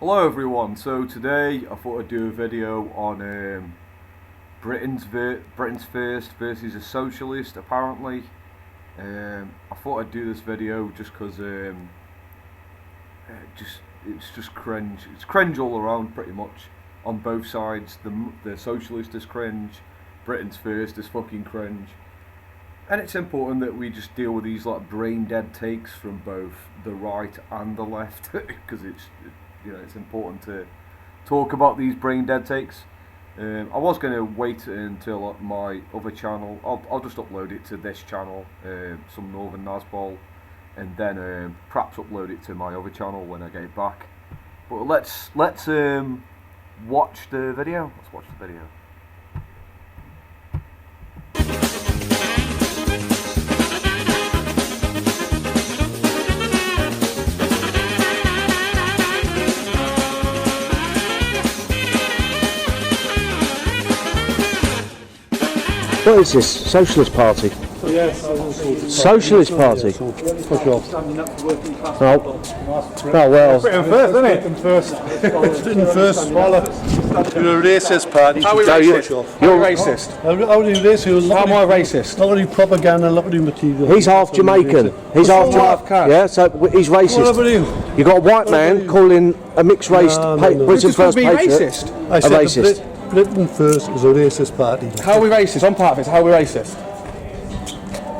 Hello everyone, so today I thought I'd do a video on Britain's first versus a socialist apparently. I thought I'd do this video just because it's just cringe. It's cringe all around pretty much on both sides. The socialist is cringe, Britain's first is fucking cringe. And it's important that we just deal with these like brain dead takes from both the right and the left because it's important to talk about these brain dead takes. I was going to wait until my other channel. I'll just upload it to this channel, some Northern Nazbol, and then perhaps upload it to my other channel when I get it back. But let's watch the video. Let's watch the video. What is this? Socialist Party? Yes. Socialist Party? Fuck off. Oh. Oh well. Britain first, isn't it? Britain first. Britain first. You're a racist party. How are we racist? You're racist. How are you racist? How am I racist? Look at your propaganda, look at your material. He's half Jamaican. He's half Jamaican. Yeah, so he's racist. What about you? You got a white man calling a mixed race Britain first patriot racist. I a said racist. Britain first is a racist party. How are we racist? I'm part of it. How are we racist?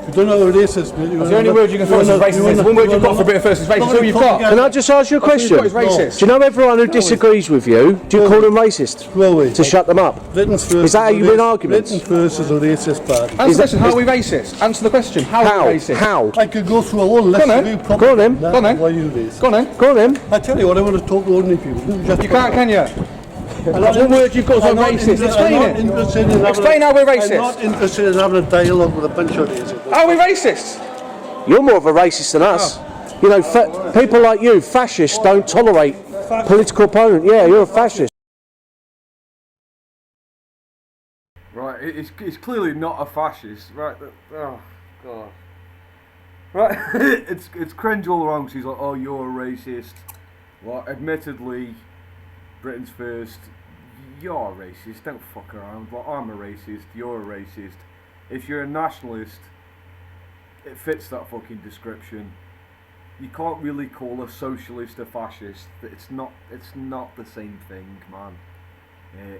You don't know what racist means. That's the only word you can throw is racist. One word you've got for Britain first is racist. Who you've got? Can I just ask you a question? What is racist? Do you know everyone who disagrees with you, do you call them racist? Go away. To shut them up? Britain's first Is that how you win arguments? Britain first is a racist party. Answer the question. How are we racist? Answer the question. How are we racist? How? I could go through a whole list Go on of you then. propaganda. Go on then. Go on then. Why are you racist? Go on then. Go on then. I tell you what, I want to talk to ordinary people. You can't, can you? One word you've got is racist. Explain it. Explain how we're racist. I'm not interested in having a dialogue with a bunch of racists. How are we racist? You're more of a racist than us. You know, people like you, fascists, don't tolerate political opponent. Yeah, you're a fascist. Right, it's clearly not a fascist, right? Oh god. Right, it's cringe all around. She's like, oh, you're a racist. Well, admittedly, Britain's first. You're a racist. Don't fuck around. Well, I'm a racist. You're a racist. If you're a nationalist, it fits that fucking description. You can't really call a socialist a fascist. It's not the same thing, man.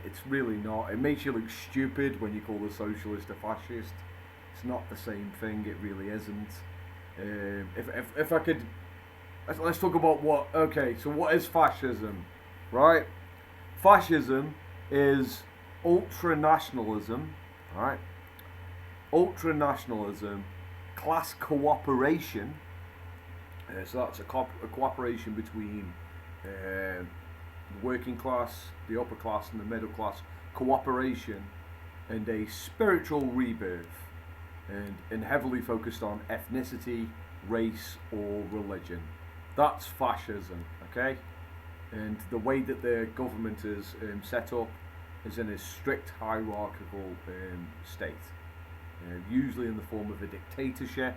It's really not. It makes you look stupid when you call a socialist a fascist. It's not the same thing. It really isn't. If I could, let's talk about what. Okay, so what is fascism, right? Fascism is ultra-nationalism, right? Ultra-nationalism, class cooperation. So that's a cooperation between the working class, the upper class, and the middle class. Cooperation and a spiritual rebirth, and heavily focused on ethnicity, race, or religion. That's fascism, okay? And the way that the government is set up is in a strict hierarchical state, usually in the form of a dictatorship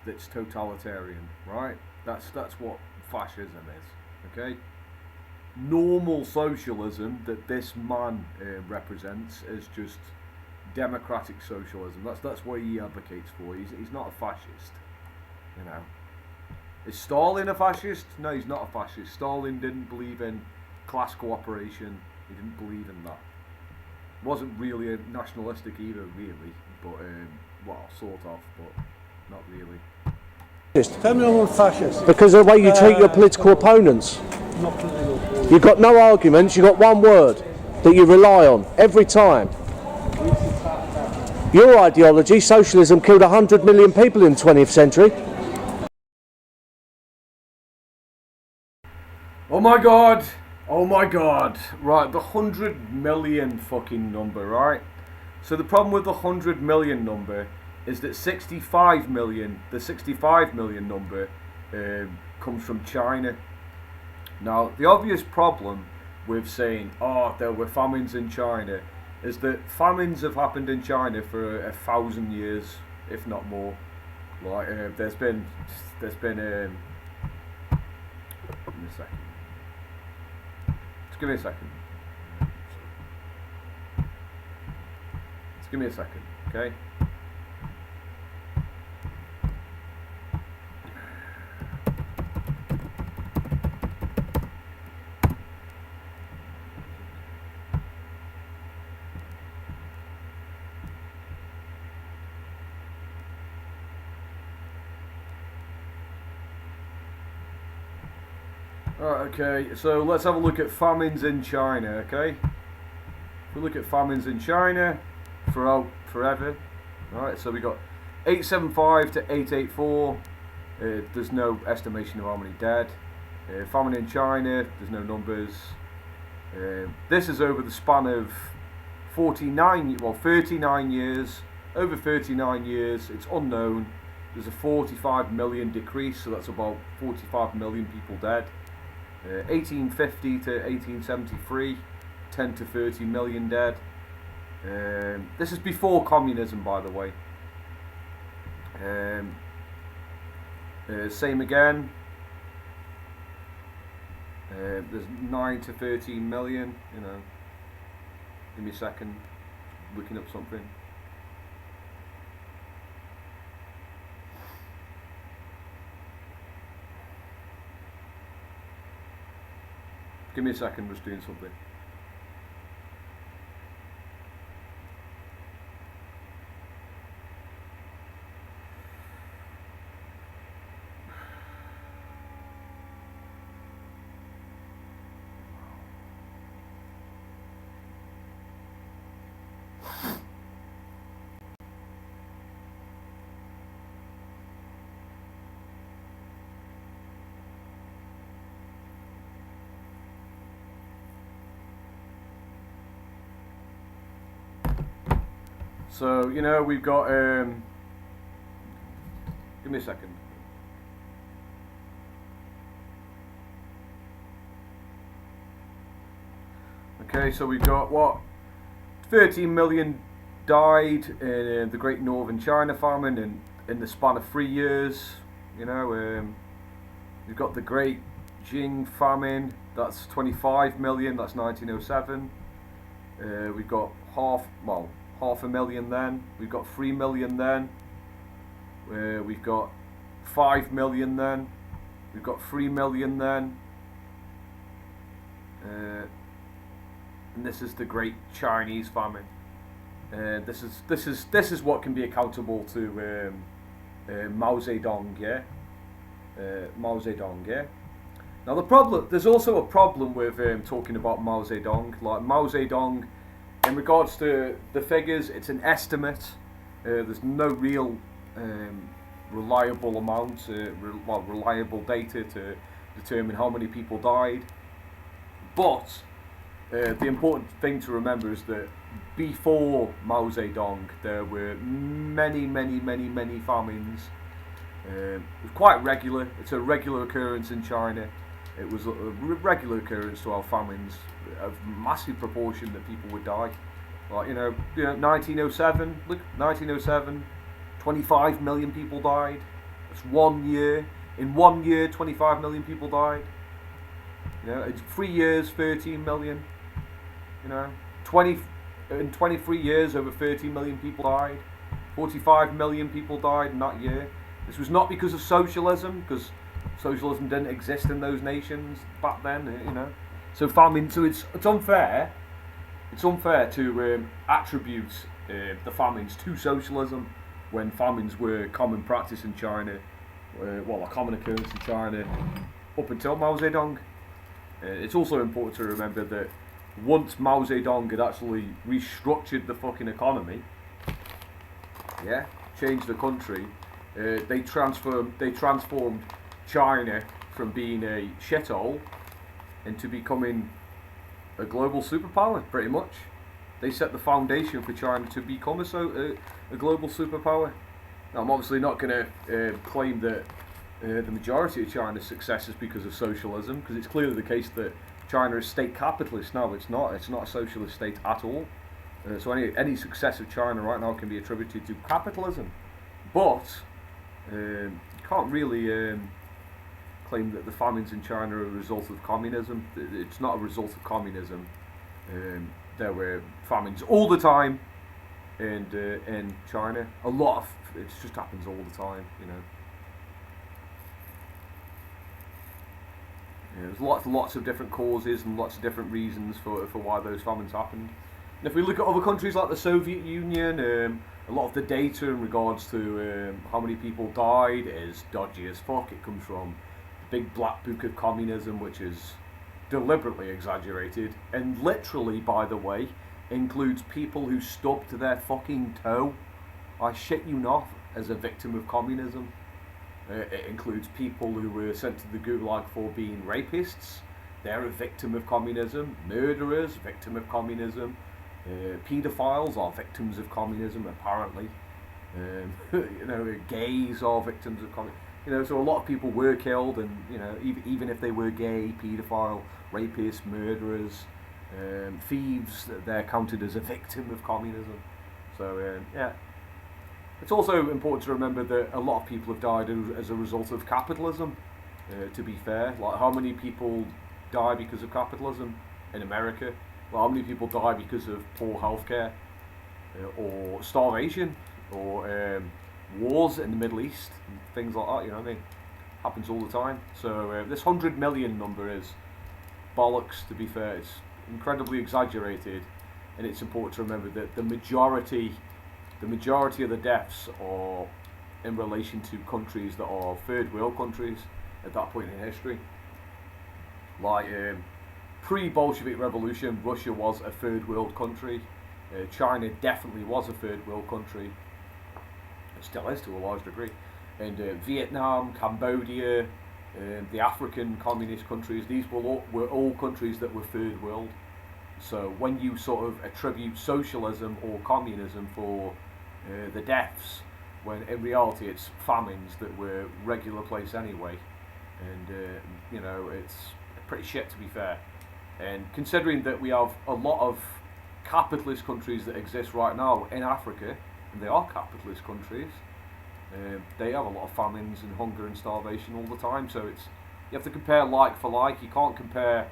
that's totalitarian, right? That's what fascism is, okay? Normal socialism that this man represents is just democratic socialism. That's what he advocates for. He's not a fascist, you know. Is Stalin a fascist? No, he's not a fascist. Stalin didn't believe in class cooperation. He didn't believe in that. Wasn't really a nationalistic either, really. But, well, sort of, but not really. Tell me I'm a fascist. Because of the way you treat your political opponents. Not political. You've got no arguments, you've got one word that you rely on every time. Your ideology, socialism, killed 100 million people in the 20th century. Oh my god! Oh my god! Right, the 100 million fucking number, right? So the problem with the 100 million number is that 65 million, the 65 million number, comes from China. Now, the obvious problem with saying, oh, there were famines in China, is that famines have happened in China for 1,000 years, if not more. Like, there's been, give me a second. Just give me a second. Just give me a second, okay? Alright, okay, so let's have a look at famines in China, okay? If we look at famines in China throughout forever, alright, so we got 875 to 884, there's no estimation of how many dead. Famine in China, there's no numbers. This is over the span of 39 years, over 39 years, it's unknown. There's a 45 million decrease, so that's about 45 million people dead. 1850 to 1873, 10 to 30 million dead. This is before communism, by the way. Same again. There's 9 to 13 million, you know. Give me a second, looking up something. Give me a second, just doing something. So, you know, we've got, give me a second. Okay, so we've got, what, 13 million died in the Great Northern China famine in the span of 3 years, you know. We've got the Great Jing famine, that's 25 million, that's 1907. We've got half a million then, we've got 3 million then, we've got 5 million then, we've got 3 million then, and this is the Great Chinese famine. This is what can be accountable to Mao Zedong, yeah. Mao Zedong, yeah. Now there's also a problem with talking about Mao Zedong. Like Mao Zedong, in regards to the figures, it's an estimate. There's no real reliable amount, reliable data to determine how many people died. But the important thing to remember is that before Mao Zedong, there were many famines. It was quite regular. It's a regular occurrence in China. It was a regular occurrence to have famines of massive proportion that people would die. Like, you know 1907, look, 1907, 25 million people died. That's 1 year. In 1 year, 25 million people died. You know, it's 3 years, 13 million. You know, in 23 years, over 13 million people died. 45 million people died in that year. This was not because of socialism, because socialism didn't exist in those nations back then, you know. So famine. So it's unfair. It's unfair to attribute the famines to socialism when famines were common practice in China, a common occurrence in China up until Mao Zedong. It's also important to remember that once Mao Zedong had actually restructured the fucking economy, yeah, changed the country, they transformed China from being a shithole into becoming a global superpower, pretty much. They set the foundation for China to become a global superpower. Now, I'm obviously not going to claim that the majority of China's success is because of socialism, because it's clearly the case that China is state capitalist now. It's not a socialist state at all. So any success of China right now can be attributed to capitalism. But you can't really claim that the famines in China are a result of communism. It's not a result of communism. There were famines all the time in China. It just happens all the time, you know. There's lots of different causes and lots of different reasons for why those famines happened. And if we look at other countries like the Soviet Union, a lot of the data in regards to how many people died is dodgy as fuck. It comes from the big black book of communism, which is deliberately exaggerated, and literally, by the way, includes people who stubbed their fucking toe, I shit you not, as a victim of communism. It includes people who were sent to the Gulag for being rapists. They're a victim of communism. Murderers, victim of communism. Paedophiles are victims of communism, apparently. Gays are victims of communism. So a lot of people were killed, and even if they were gay, paedophile, rapists, murderers, thieves, they're counted as a victim of communism. So yeah. It's also important to remember that a lot of people have died as a result of capitalism, to be fair. Like, how many people die because of capitalism in America? Well, how many people die because of poor healthcare, or starvation, or wars in the Middle East, and things like that, you know what I mean? Happens all the time. So this 100 million number is bollocks, to be fair. It's incredibly exaggerated, and it's important to remember that the majority of the deaths are in relation to countries that are third world countries at that point in history. Like pre-Bolshevik Revolution, Russia was a third world country. China definitely was a third world country. It still is to a large degree. And Vietnam, Cambodia, the African communist countries, these were all countries that were third world. So when you sort of attribute socialism or communism for the deaths, when in reality it's famines that were regular place anyway, and it's pretty shit, to be fair. And considering that we have a lot of capitalist countries that exist right now in Africa, and they are capitalist countries, they have a lot of famines and hunger and starvation all the time. So you have to compare like for like. You can't compare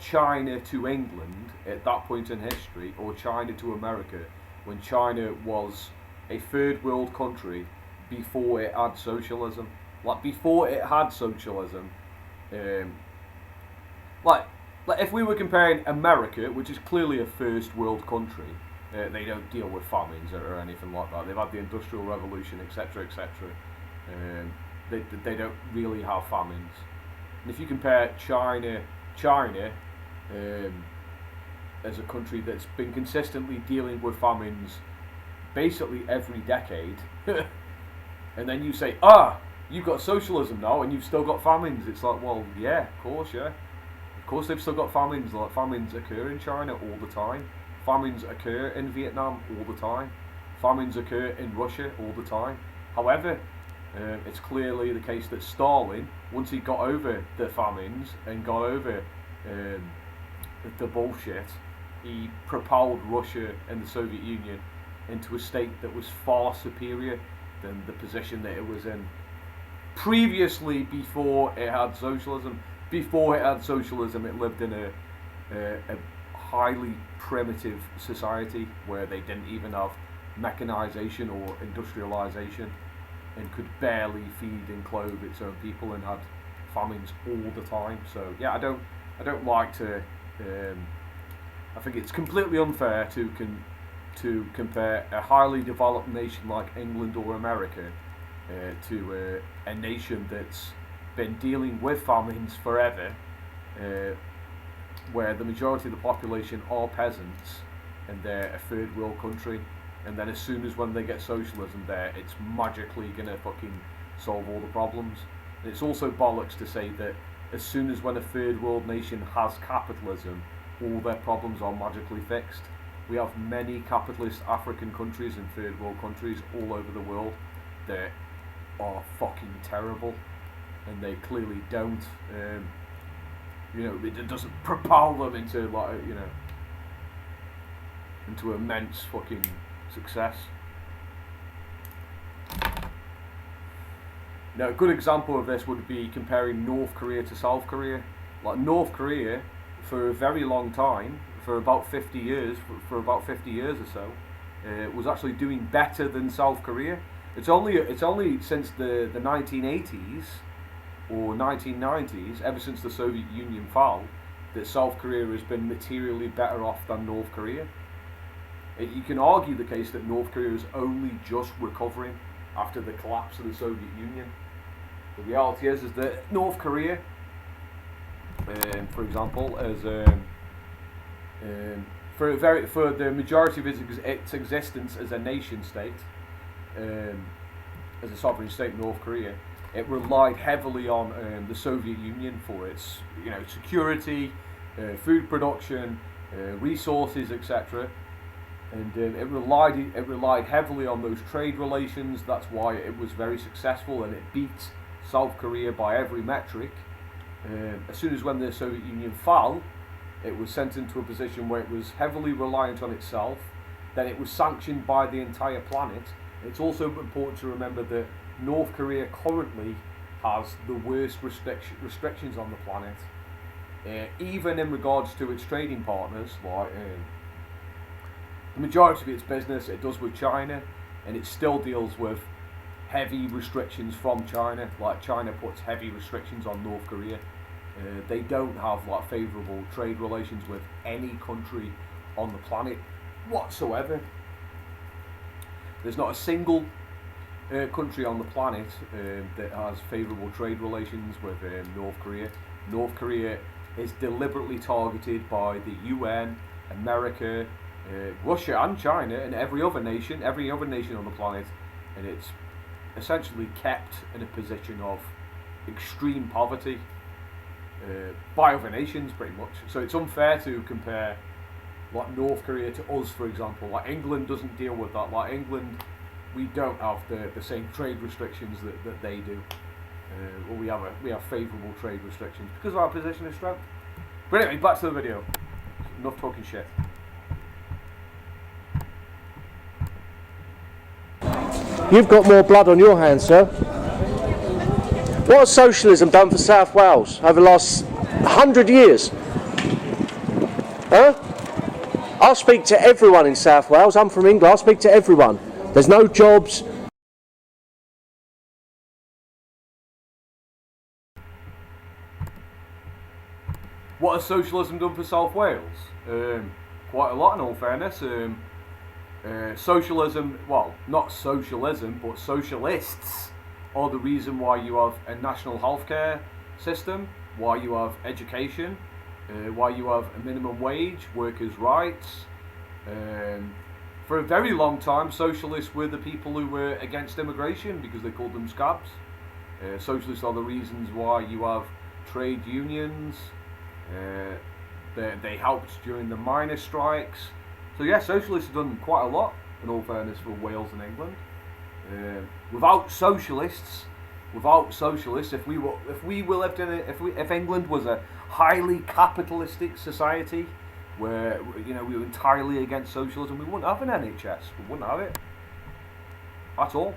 China to England at that point in history, or China to America, when China was a third world country before it had socialism. Like, before it had socialism, like if we were comparing America, which is clearly a first world country, they don't deal with famines or anything like that. They've had the Industrial Revolution, etc., etc. They don't really have famines. And if you compare China as a country that's been consistently dealing with famines basically every decade, and then you say, you've got socialism now and you've still got famines. It's like, well, yeah, of course they've still got famines. Like, famines occur in China all the time. Famines occur in Vietnam all the time. Famines occur in Russia all the time. However, it's clearly the case that Stalin, once he got over the famines and got over the bullshit, he propelled Russia and the Soviet Union into a state that was far superior than the position that it was in previously, before it had socialism. Before it had socialism, it lived in a highly primitive society where they didn't even have mechanization or industrialization, and could barely feed and clothe its own people, and had famines all the time. So yeah, I don't like to. I think it's completely unfair to compare a highly developed nation like England or America to a nation that's been dealing with famines forever, where the majority of the population are peasants, and they're a third world country, and then as soon as when they get socialism there, it's magically gonna fucking solve all the problems. And it's also bollocks to say that as soon as when a third world nation has capitalism, all their problems are magically fixed. We have many capitalist African countries and third world countries all over the world that are fucking terrible, and they clearly don't. It doesn't propel them into into immense fucking success. Now, a good example of this would be comparing North Korea to South Korea. Like North Korea, for a very long time, for about 50 years, or so, was actually doing better than South Korea. It's only since the 1980s or 1990s, ever since the Soviet Union fell, that South Korea has been materially better off than North Korea. You can argue the case that North Korea is only just recovering after the collapse of the Soviet Union. The reality is that North Korea, for example, as for the majority of its existence as a nation state, as a sovereign state, North Korea, it relied heavily on the Soviet Union for its, security, food production, resources, etc. And it relied heavily on those trade relations. That's why it was very successful, and it beat South Korea by every metric. As soon as when the Soviet Union fell, it was sent into a position where it was heavily reliant on itself. Then it was sanctioned by the entire planet. It's also important to remember that North Korea currently has the worst restrictions on the planet, even in regards to its trading partners. Like the majority of its business it does with China, and it still deals with heavy restrictions from China. Like China puts heavy restrictions on North Korea. They don't have favourable trade relations with any country on the planet whatsoever. There's not a single country on the planet that has favourable trade relations with North Korea. North Korea is deliberately targeted by the UN, America, Russia and China, and every other nation on the planet, and it's essentially kept in a position of extreme poverty by other nations, pretty much. So it's unfair to compare North Korea to us, for example. England doesn't deal with that. England, we don't have the same trade restrictions that they do. Well, we have favourable trade restrictions because of our position of strength. But anyway, back to the video. Enough talking shit. You've got more blood on your hands, sir. What has socialism done for South Wales over the last 100 years? Huh? I'll speak to everyone in South Wales. I'm from England. I'll speak to everyone. There's no jobs. What has socialism done for South Wales? Quite a lot, in all fairness. Socialism, well, not socialism, but socialists are the reason why you have a national healthcare system, why you have education, why you have a minimum wage, workers' rights. For a very long time, socialists were the people who were against immigration because they called them scabs. Socialists are the reasons why you have trade unions. They helped during the miners' strikes. So yeah, socialists have done quite a lot, in all fairness, for Wales and England. Without socialists, if England was a highly capitalistic society where we were entirely against socialism, we wouldn't have an NHS. We wouldn't have it at all.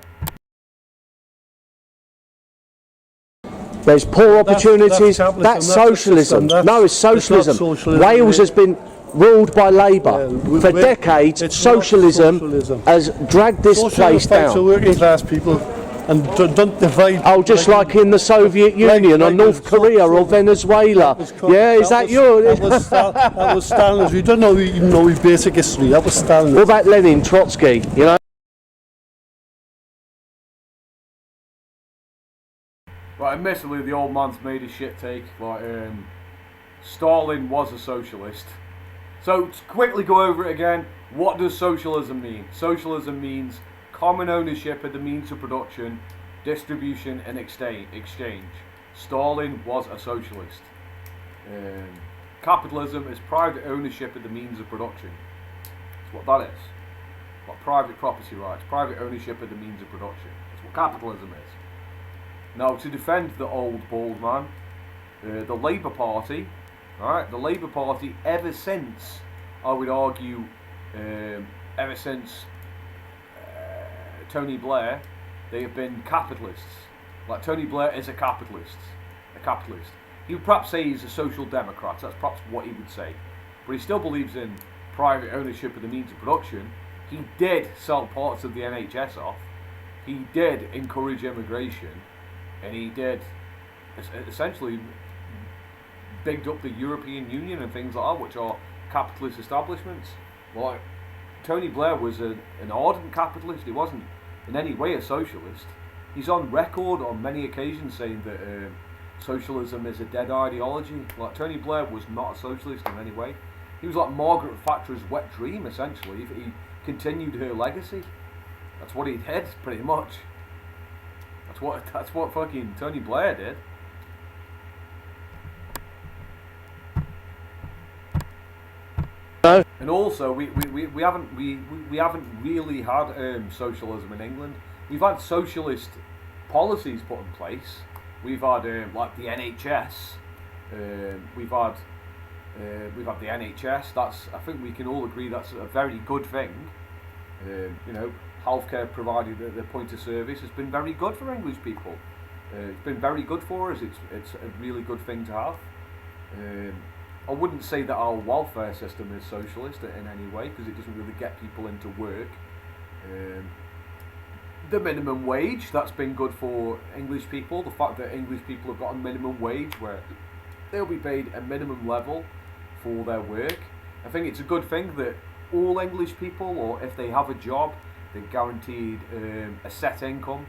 There's poor opportunities. That's socialism. No, it's socialism. Wales has been ruled by Labour for decades. Socialism has dragged this place down. For working class people, and don't divide. Oh, just like in the Soviet Union or North Korea or Venezuela. Yeah, is that yours? That was Stalin's. We don't even know his basic history. That was Stalin. What about Lenin, Trotsky? Right, admittedly, the old man's made a shit take. Stalin was a socialist. So, to quickly go over it again, what does socialism mean? Socialism means common ownership of the means of production, distribution and exchange. Stalin was a socialist. Capitalism is private ownership of the means of production. That's what that is. Like private property rights, private ownership of the means of production. That's what capitalism is. Now, to defend the old bald man, the Labour Party, the Labour Party, ever since, I would argue, ever since Tony Blair, they have been capitalists. Like Tony Blair is a capitalist. He would perhaps say he's a social democrat. That's perhaps what he would say. But he still believes in private ownership of the means of production. He did sell parts of the NHS off. He did encourage immigration, and he did essentially bigged up the European Union and things like that, which are capitalist establishments. Like Tony Blair was an ardent capitalist. He wasn't in any way a socialist. He's on record on many occasions saying that socialism is a dead ideology. Like Tony Blair was not a socialist in any way. He was like Margaret Thatcher's wet dream, essentially. He continued her legacy. That's what he did, pretty much. That's what fucking Tony Blair did. No. And also, we haven't really had socialism in England. We've had socialist policies put in place. We've had like the NHS. We've had the NHS. I think we can all agree that's a very good thing. Healthcare provided at the point of service has been very good for English people. It's been very good for us. It's a really good thing to have. I wouldn't say that our welfare system is socialist in any way, because it doesn't really get people into work. The minimum wage, that's been good for English people. The fact that English people have got a minimum wage where they'll be paid a minimum level for their work. I think it's a good thing that all English people, or if they have a job, they're guaranteed a set income,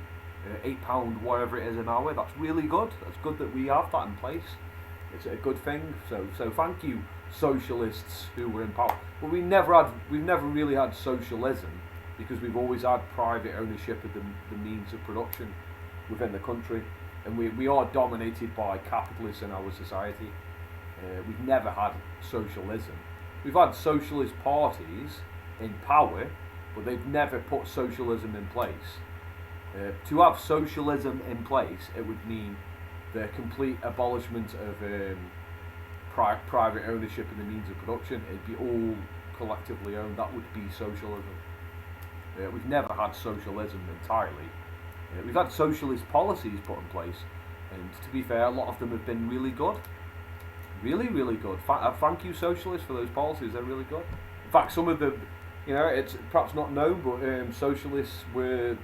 £8 whatever it is an hour. That's really good. That's good that we have that in place. It's a good thing. So thank you, socialists who were in power. But we've never really had socialism, because we've always had private ownership of the means of production within the country, and we are dominated by capitalists in our society. We've never had socialism. We've had socialist parties in power, but they've never put socialism in place. To have socialism in place, it would mean the complete abolishment of private ownership of the means of production. It'd be all collectively owned. That would be socialism. We've never had socialism entirely. We've had socialist policies put in place, and to be fair, a lot of them have been really good. Really, really good. Thank you, socialists, for those policies. They're really good. In fact, some of them, it's perhaps not known, but socialists were,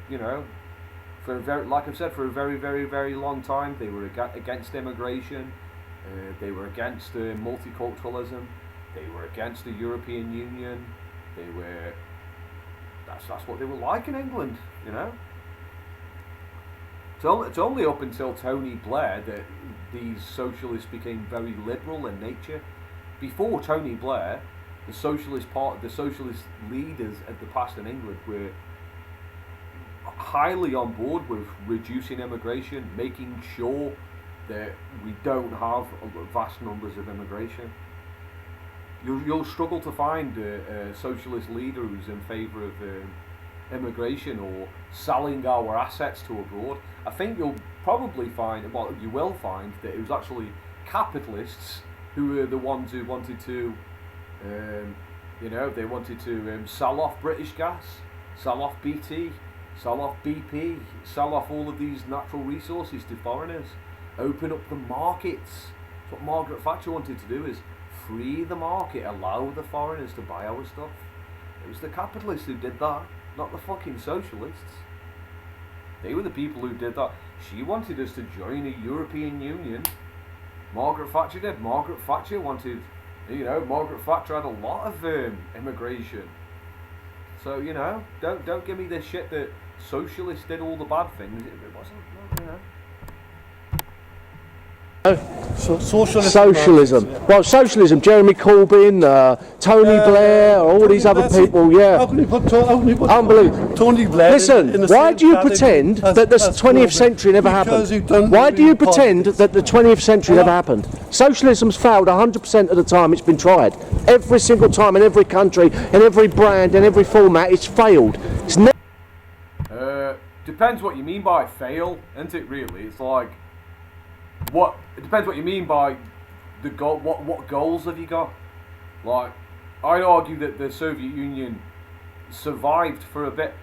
for a very, like I've said, for a very, very, very long time, they were against immigration. They were against multiculturalism. They were against the European Union. That's what they were like in England, It's only up until Tony Blair that these socialists became very liberal in nature. Before Tony Blair, the socialist leaders of the past in England were highly on board with reducing immigration, making sure that we don't have vast numbers of immigration. You'll struggle to find a socialist leader who's in favour of immigration or selling our assets to abroad. I think you will find that it was actually capitalists who were the ones who wanted to, they wanted to sell off British Gas, sell off BT, sell off BP, sell off all of these natural resources to foreigners, open up the markets. That's what Margaret Thatcher wanted to do, is free the market, allow the foreigners to buy our stuff. It was the capitalists who did that, not the fucking socialists. They were the people who did that. She wanted us to join a European Union. Margaret Thatcher did. Margaret Thatcher wanted, Margaret Thatcher had a lot of immigration. So, don't give me this shit that socialists did all the bad things. It wasn't, Socialism. Well, socialism. Jeremy Corbyn, Tony Blair, all these other people. Yeah. How can you put Unbelievable. Tony Blair? Listen, why do you pretend that the 20th century never happened? Why do you pretend that the 20th century never happened? Socialism's failed 100% of the time it's been tried. Every single time, in every country, in every brand, in every format, it's failed. It's depends what you mean by fail, isn't it? Really, it's like. It depends what you mean by the goal. What goals have you got? Like, I'd argue that the Soviet Union survived for a bit.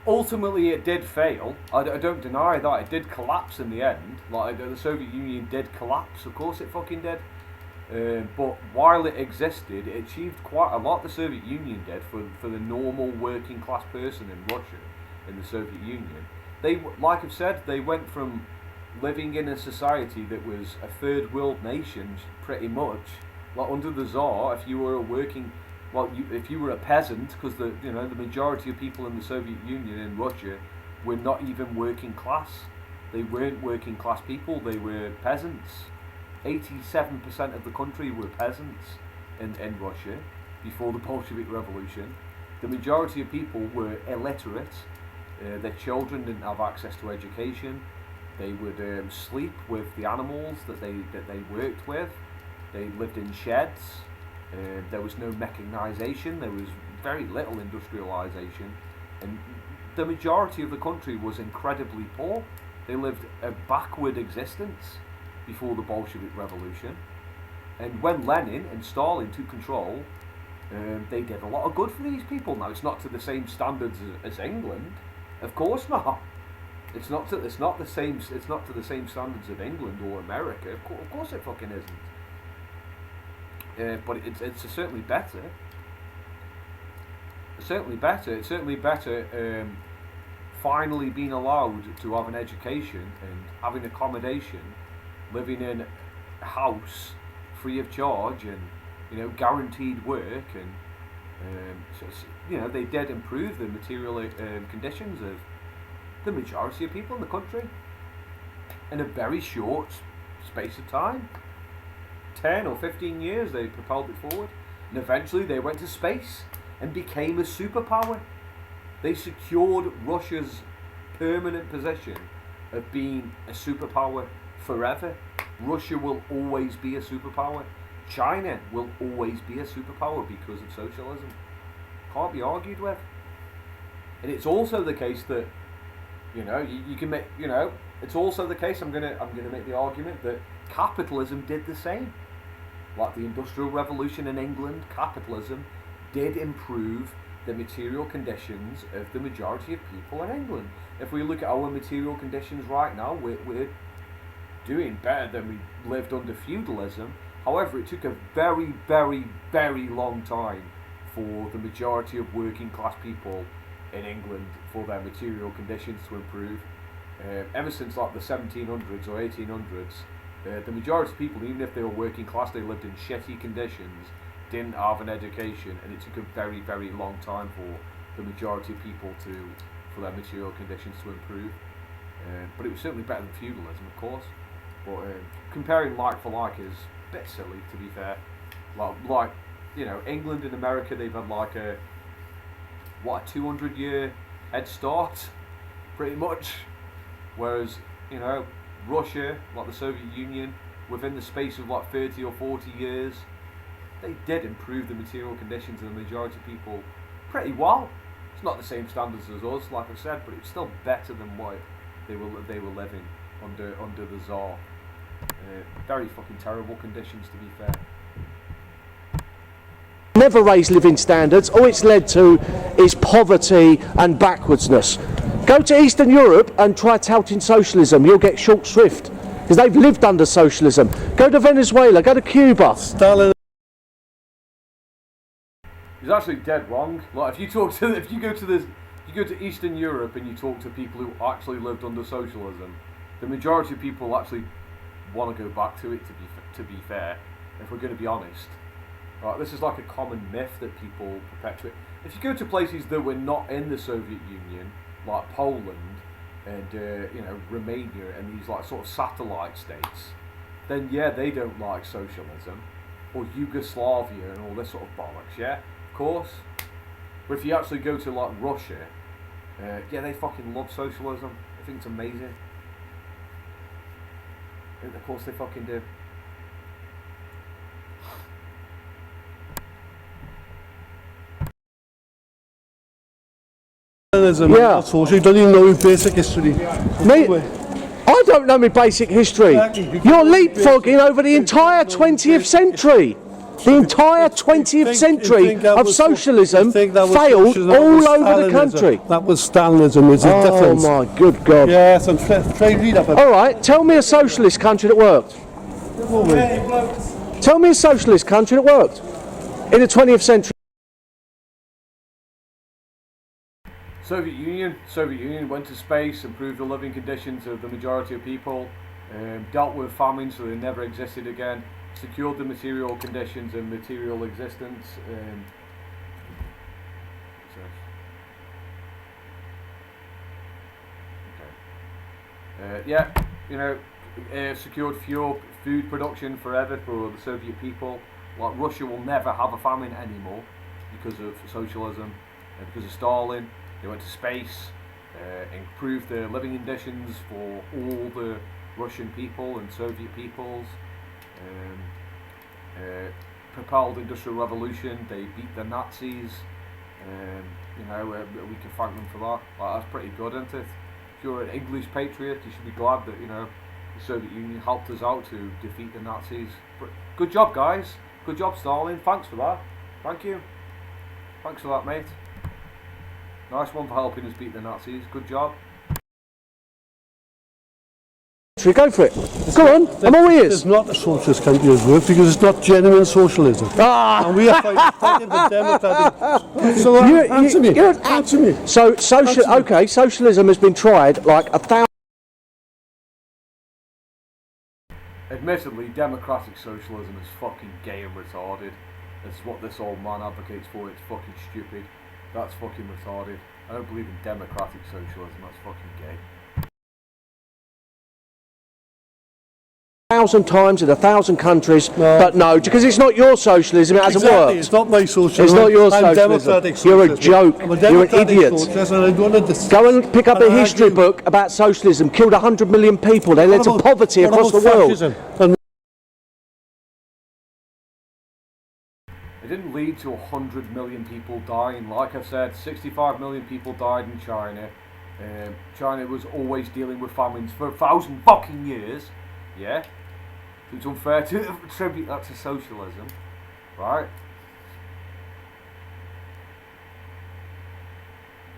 ultimately it did fail. I don't deny that. It did collapse in the end. Like, the Soviet Union did collapse. Of course it fucking did. But while it existed, it achieved quite a lot. The Soviet Union did for the normal working class person in Russia, in the Soviet Union. They, like I've said, they went from living in a society that was a third world nation, pretty much. Like, under the Tsar, if you were a working, if you were a peasant, because the majority of people in the Soviet Union in Russia were not even working class. They weren't working class people. They were peasants. 87% of the country were peasants in Russia before the Bolshevik Revolution. The majority of people were illiterate. Their children didn't have access to education. They would sleep with the animals that they worked with. They lived in sheds. There was no mechanisation. There was very little industrialisation, and the majority of the country was incredibly poor. They lived a backward existence before the Bolshevik Revolution. And when Lenin and Stalin took control, they did a lot of good for these people. Now, it's not to the same standards as England, of course not. It's not to the same standards of England or America. Of course it fucking isn't. But it's certainly better. It's certainly better. Finally being allowed to have an education and having accommodation, living in a house free of charge, and guaranteed work, and they did improve the material conditions of the majority of people in the country in a very short space of time. 10 or 15 years they propelled it forward, and eventually they went to space and became a superpower. They secured Russia's permanent position of being a superpower forever. Russia will always be a superpower. China will always be a superpower because of socialism. Can't be argued with. And it's also the case that you can make it's also the case, I'm gonna make the argument that capitalism did the same. Like the Industrial Revolution in England, capitalism did improve the material conditions of the majority of people in England. If we look at our material conditions right now, we're doing better than we lived under feudalism. However, it took a very, very, very long time for the majority of working class people in England for their material conditions to improve. Ever since like the 1700s or 1800s, the majority of people, even if they were working class, they lived in shitty conditions, didn't have an education, and it took a very, very long time for the majority of people for their material conditions to improve. But it was certainly better than feudalism, of course. But comparing like for like is a bit silly, to be fair. Like England and America, they've had like a 200-year head start, pretty much. Whereas Russia, like the Soviet Union, within the space of like 30 or 40 years, they did improve the material conditions of the majority of people pretty well. It's not the same standards as us, like I said, but it's still better than what they were living under the Tsar. Very fucking terrible conditions, to be fair. Never raised living standards. All it's led to is poverty and backwardsness. Go to Eastern Europe and try touting socialism. You'll get short shrift because they've lived under socialism. Go to Venezuela. Go to Cuba. Stalin. He's actually dead wrong. Like if you go to Eastern Europe and you talk to people who actually lived under socialism, the majority of people actually want to go back to it. To be fair, if we're going to be honest. Right, this is like a common myth that people perpetuate. If you go to places that were not in the Soviet Union, like Poland and Romania and these like sort of satellite states, then yeah, they don't like socialism, or Yugoslavia and all this sort of bollocks. Yeah, of course. But if you actually go to like Russia, yeah, they fucking love socialism. I think it's amazing. And of course they fucking do. Yeah. So you don't even know your basic history. Mate, I don't know my basic history. You're leapfrogging over the entire 20th century. The entire 20th century of socialism failed all over the country. That was Stalinism, there's a difference. Oh my good God. Yes, and try read up. Alright, tell me a socialist country that worked. Tell me a socialist country that worked in the 20th century. Soviet Union went to space, improved the living conditions of the majority of people, dealt with famine so they never existed again, secured the material conditions and material existence. Yeah, you know, secured food production forever for the Soviet people. Like Russia will never have a famine anymore because of socialism, because of Stalin. They went to space, improved the living conditions for all the Russian people and Soviet peoples, propelled the Industrial Revolution. They beat the Nazis. You know, we can thank them for that. Like, that's pretty good, isn't it? If you're an English patriot, you should be glad that, you know, the Soviet Union helped us out to defeat the Nazis. Good job, guys. Good job, Stalin. Thanks for that. Thank you. Thanks for that, mate. Nice one for helping us beat the Nazis. Good job. Go for it. Go on, I'm all ears. It's not a socialist country as work because it's not genuine socialism. And we are fighting for democratic. So answer me. Answer me. So socialism has been tried like 1,000. Admittedly, democratic socialism is fucking gay and retarded. That's what this old man advocates for. It's fucking stupid. That's fucking retarded. I don't believe in democratic socialism. That's fucking gay. 1,000 times in 1,000 countries, but no, because it's not your socialism, it hasn't worked. It's not my socialism. It's not your I'm socialism. You're a joke. You're an idiot. Go and pick up a history book about socialism. Killed 100 million people. They led to poverty across the world. It didn't lead to 100 million people dying. Like I said, 65 million people died in China. China was always dealing with famines for 1,000 fucking years. Yeah? It's unfair to attribute that to socialism. Right?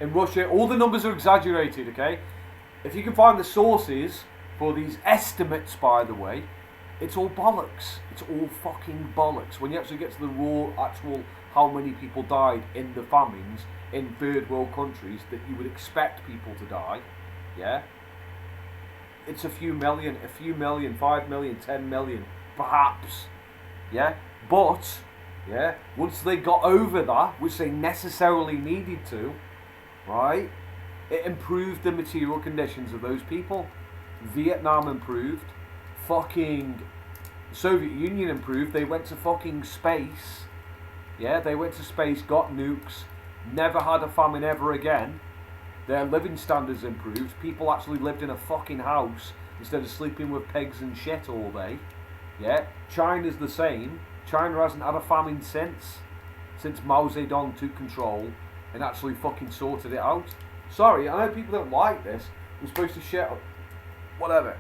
In Russia, all the numbers are exaggerated, okay? If you can find the sources for these estimates, by the way, it's all bollocks. It's all fucking bollocks. When you actually get to the raw, actual, how many people died in the famines in third world countries that you would expect people to die, yeah? It's a few million, 5 million, 10 million, perhaps, yeah? But, yeah, once they got over that, which they necessarily needed to, right, it improved the material conditions of those people. Vietnam improved. Fucking Soviet Union improved. They went to fucking space. Yeah, they went to space, got nukes, never had a famine ever again. Their living standards improved. People actually lived in a fucking house instead of sleeping with pigs and shit all day. Yeah, China's the same. China hasn't had a famine since Mao Zedong took control and actually fucking sorted it out. Sorry, I know people don't like this. I'm supposed to shut up. Whatever.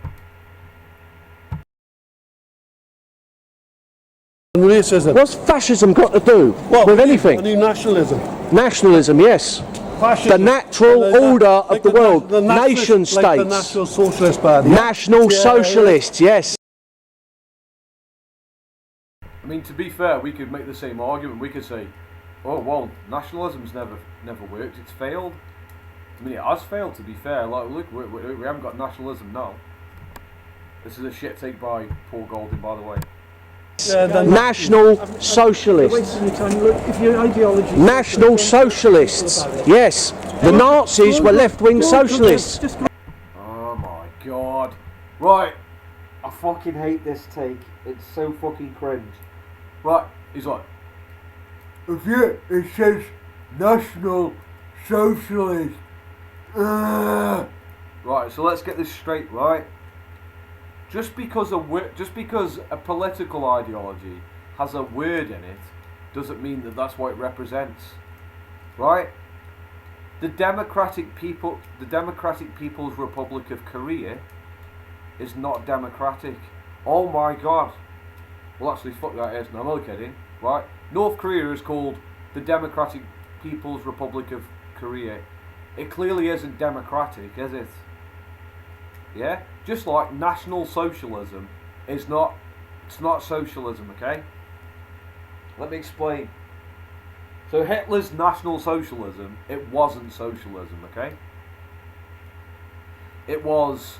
Racism. What's fascism got to do with anything? I mean nationalism. Nationalism, yes. Fascism. The natural order of the world. Nation states. Like the National Socialist Party. National Socialists, yes. I mean, to be fair, we could make the same argument. We could say, oh, well, nationalism's never worked. It's failed. I mean, it has failed, to be fair. Like, look, we haven't got nationalism now. This is a shit take by Paul Golding, by the way. National Socialists. National Socialists. Yes. The Nazis were left-wing socialists. Oh my god. Right. I fucking hate this take. It's so fucking cringe. Right. He's like, it says National Socialist. Right, so let's get this straight, right? Just because a political ideology has a word in it doesn't mean that that's what it represents, right? The Democratic People's Republic of Korea is not democratic. Oh my god. Well, actually, fuck that is. No, I'm only kidding. right? North Korea is called the Democratic People's Republic of Korea. It clearly isn't democratic, is it? Yeah? Just like National Socialism is not, it's not socialism, okay? Let me explain. So Hitler's National Socialism, it wasn't socialism, okay? It was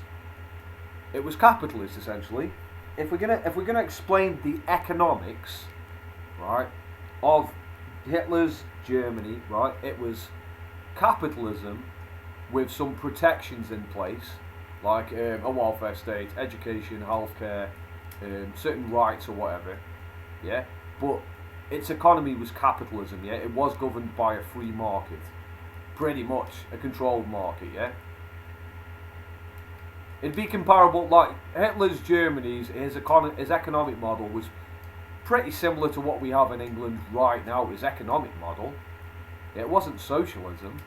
capitalist, essentially. If we're gonna explain the economics, right, of Hitler's Germany, right, it was capitalism with some protections in place, like a welfare state, education, healthcare, certain rights or whatever, yeah. But its economy was capitalism, yeah. It was governed by a free market, pretty much a controlled market, yeah. It'd be comparable, like Hitler's Germany's his economic model was pretty similar to what we have in England right now. His economic model, it wasn't socialism.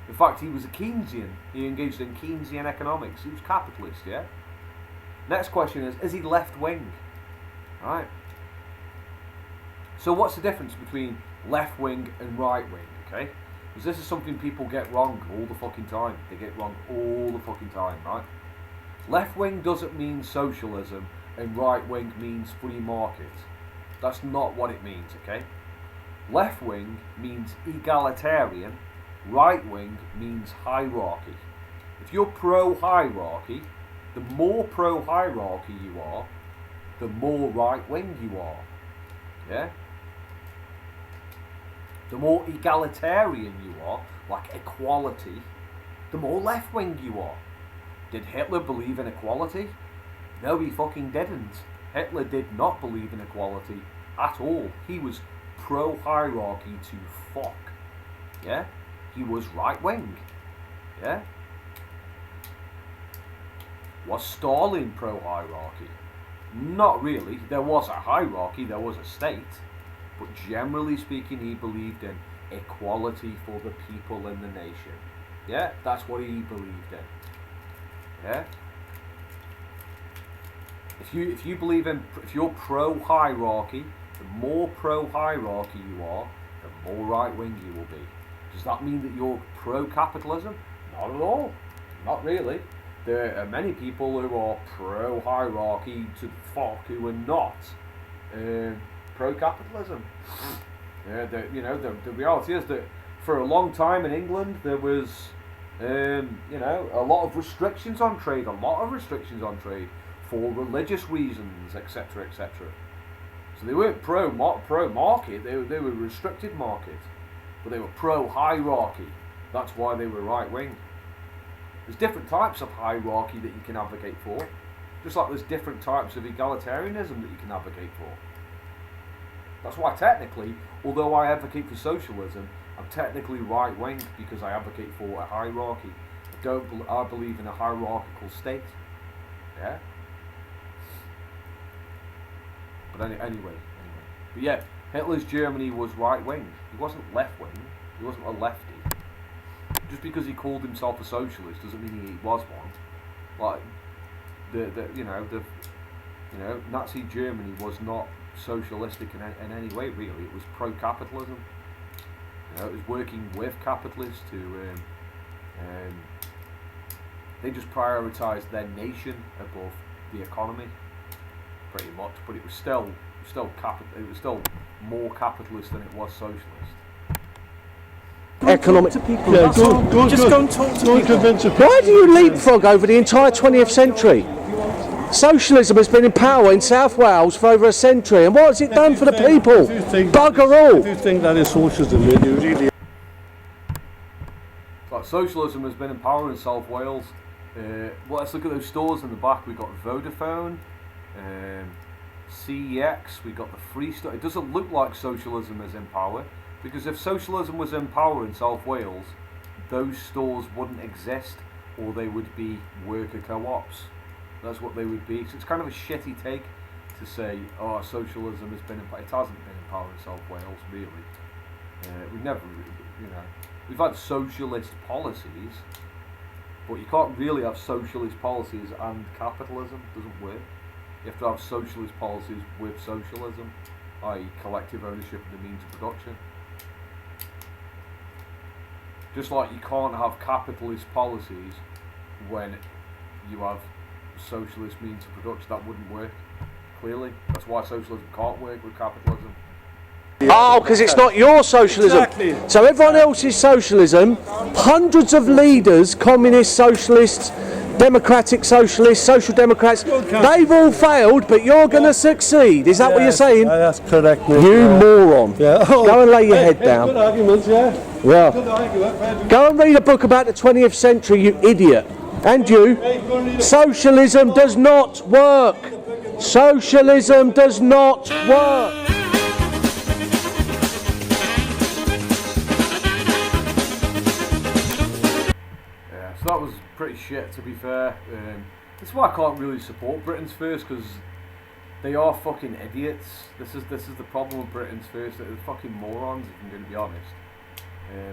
In fact, he was a Keynesian. He engaged in Keynesian economics. He was capitalist, yeah. Next question is he left wing? Right. So what's the difference between left wing and right wing? Okay, because this is something people get wrong all the fucking time. They get wrong all the fucking time, right? Left wing doesn't mean socialism and right wing means free market. That's not what it means, okay? Left wing means egalitarian, right wing means hierarchy. If you're pro-hierarchy, the more pro-hierarchy you are, the more right wing you are. Yeah? The more egalitarian you are, like equality, the more left wing you are. Did Hitler believe in equality? No, he fucking didn't. Hitler did not believe in equality at all. He was pro-hierarchy to fuck. Yeah? He was right-wing. Yeah? Was Stalin pro-hierarchy? Not really. There was a hierarchy, there was a state. But generally speaking, he believed in equality for the people in the nation. Yeah? That's what he believed in. Yeah. If you're pro-hierarchy, the more pro-hierarchy you are, the more right-wing you will be. Does that mean that you're pro-capitalism? Not at all. Not really. There are many people who are pro-hierarchy to the fuck who are not pro-capitalism. The reality is that for a long time in England there was a lot of restrictions on trade, for religious reasons, etc., etc. So they weren't pro-market, they were restricted market, but they were pro-hierarchy. That's why they were right-wing. There's different types of hierarchy that you can advocate for, just like there's different types of egalitarianism that you can advocate for. That's why technically, although I advocate for socialism, I'm technically right-wing because I advocate for a hierarchy. I believe in a hierarchical state. Yeah? But anyway. But yeah, Hitler's Germany was right-wing. He wasn't left-wing. He wasn't a lefty. Just because he called himself a socialist doesn't mean he was one. Like, Nazi Germany was not socialistic in any way, really. It was pro-capitalism. It was working with capitalists to. They just prioritised their nation above the economy, pretty much. But it was still more capitalist than it was socialist. Economic. To people. Yeah, go and talk to people. Why do you leapfrog over the entire 20th century? Socialism has been in power in South Wales for over a century, and what has it done for the people? Bugger all! If you think that is socialism, then you really... Like socialism has been in power in South Wales. Well, let's look at those stores in the back. We've got Vodafone, CEX, we've got the Free Store. It doesn't look like socialism is in power, because if socialism was in power in South Wales, those stores wouldn't exist, or they would be worker co-ops. That's what they would be. So it's kind of a shitty take to say, oh, socialism has been in power. It hasn't been in power in South Wales, really. We've never, we've had socialist policies, but you can't really have socialist policies and capitalism. It doesn't work. You have to have socialist policies with socialism. i.e. collective ownership of the means of production. Just like you can't have capitalist policies when you have socialist means of production. That wouldn't work, clearly. That's why socialism can't work with capitalism. Oh, because it's not your socialism. Exactly. So everyone else's socialism, hundreds of leaders, communists, socialists, democratic socialists, social democrats, they've all failed, but you're going to succeed. Is that what you're saying? That's correct. Mate. You moron. Yeah. Oh, Go and lay your head Good down. arguments, yeah. Yeah. Good argument. Go and read a book about the 20th century, you idiot. And you. Socialism does not work. Socialism does not work. So that was pretty shit, to be fair. That's why I can't really support Britain's First, because they are fucking idiots. This is the problem with Britain's First. They're fucking morons, if I'm going to be honest.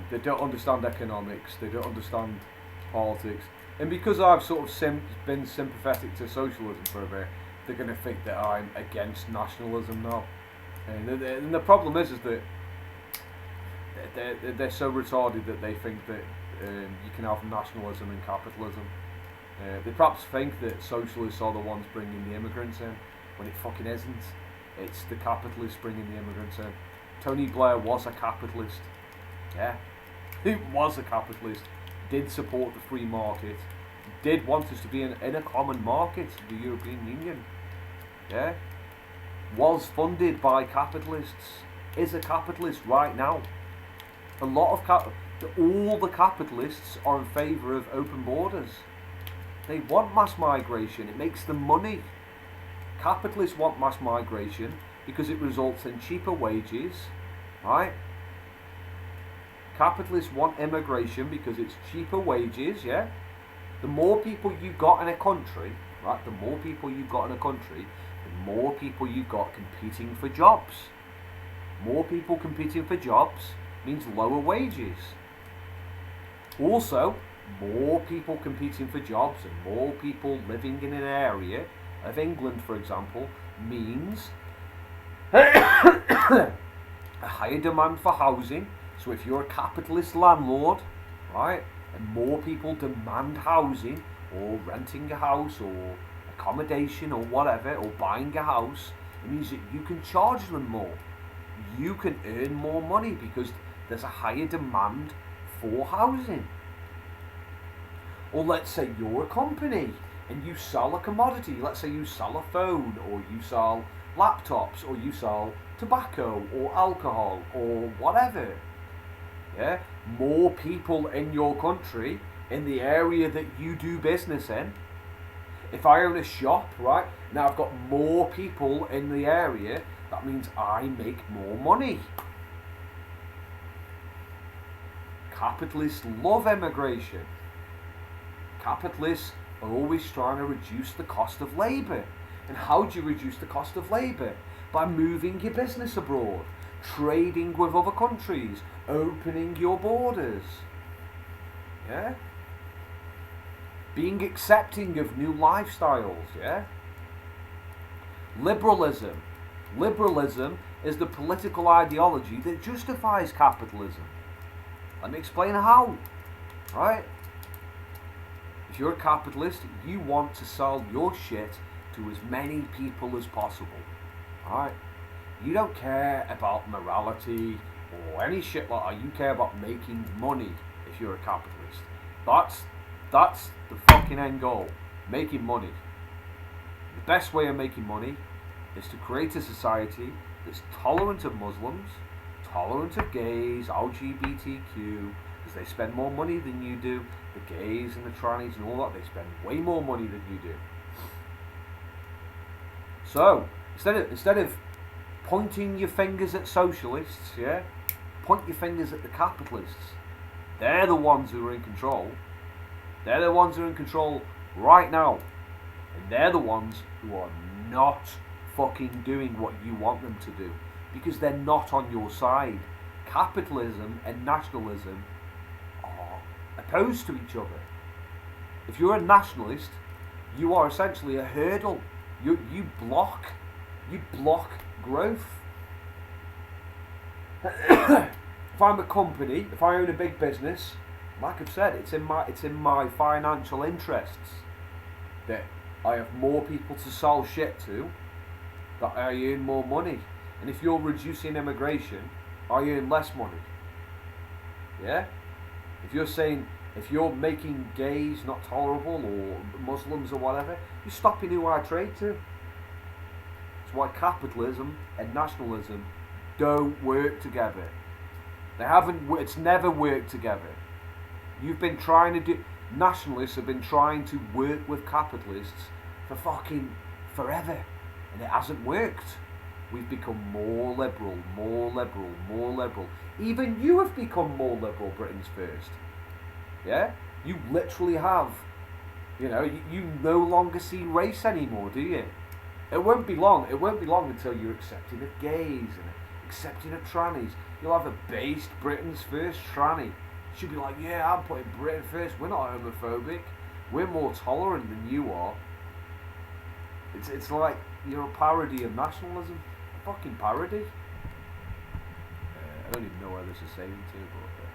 They don't understand economics. They don't understand politics. And because I've sort of been sympathetic to socialism for a bit, they're going to think that I'm against nationalism now. And the problem is that they're so retarded that they think that you can have nationalism and capitalism. They perhaps think that socialists are the ones bringing the immigrants in, when it fucking isn't. It's the capitalists bringing the immigrants in. Tony Blair was a capitalist. Yeah, he was a capitalist. Did support the free market. Did want us to be in a common market, the European Union. Yeah, was funded by capitalists. Is a capitalist right now. A lot of all the capitalists are in favour of open borders. They want mass migration. It makes them money. Capitalists want mass migration because it results in cheaper wages, right? Capitalists want immigration because it's cheaper wages, yeah? The more people you got in a country, right? The more people you got in a country, the more people you got competing for jobs. More people competing for jobs means lower wages. Also, more people competing for jobs and more people living in an area of England, for example, means a higher demand for housing. So if you're a capitalist landlord, right, and more people demand housing or renting a house or accommodation or whatever, or buying a house, it means that you can charge them more. You can earn more money because there's a higher demand for housing. Or let's say you're a company and you sell a commodity. Let's say you sell a phone, or you sell laptops, or you sell tobacco or alcohol or whatever. Yeah, more people in your country, in the area that you do business in. If I own a shop, right, now I've got more people in the area, that means I make more money. Capitalists love immigration. Capitalists are always trying to reduce the cost of labour. And how do you reduce the cost of labour? By moving your business abroad, trading with other countries, opening your borders. Yeah? Being accepting of new lifestyles, yeah? Liberalism. Liberalism is the political ideology that justifies capitalism. Let me explain how. Right? If you're a capitalist, you want to sell your shit to as many people as possible. Right? You don't care about morality or any shit like that. You care about making money if you're a capitalist. That's the fucking end goal. Making money. The best way of making money is to create a society that's tolerant of Muslims, tolerant of gays, LGBTQ, because they spend more money than you do. The gays and the trannies and all that, they spend way more money than you do. So, instead of pointing your fingers at socialists, yeah, point your fingers at the capitalists. They're the ones who are in control. They're the ones who are in control right now. And they're the ones who are not fucking doing what you want them to do. Because they're not on your side. Capitalism and nationalism are opposed to each other. If you're a nationalist, you are essentially a hurdle. You block growth. If I'm a company, if I own a big business, like I've said, it's in my financial interests that I have more people to sell shit to, that I earn more money. And if you're reducing immigration, I earn less money. Yeah? If you're making gays not tolerable, or Muslims or whatever, you're stopping who I trade to. It's why capitalism and nationalism don't work together. It's never worked together. Nationalists have been trying to work with capitalists for fucking forever, and it hasn't worked. We've become more liberal. Even you have become more liberal, Britain's first. Yeah? You literally have. You no longer see race anymore, do you? It won't be long until you're accepting of gays and accepting of trannies. You'll have a based Britain's first tranny. She'll be like, yeah, I'm putting Britain first. We're not homophobic. We're more tolerant than you are. It's like you're a parody of nationalism. A fucking parody. I don't even know where this is saying to, but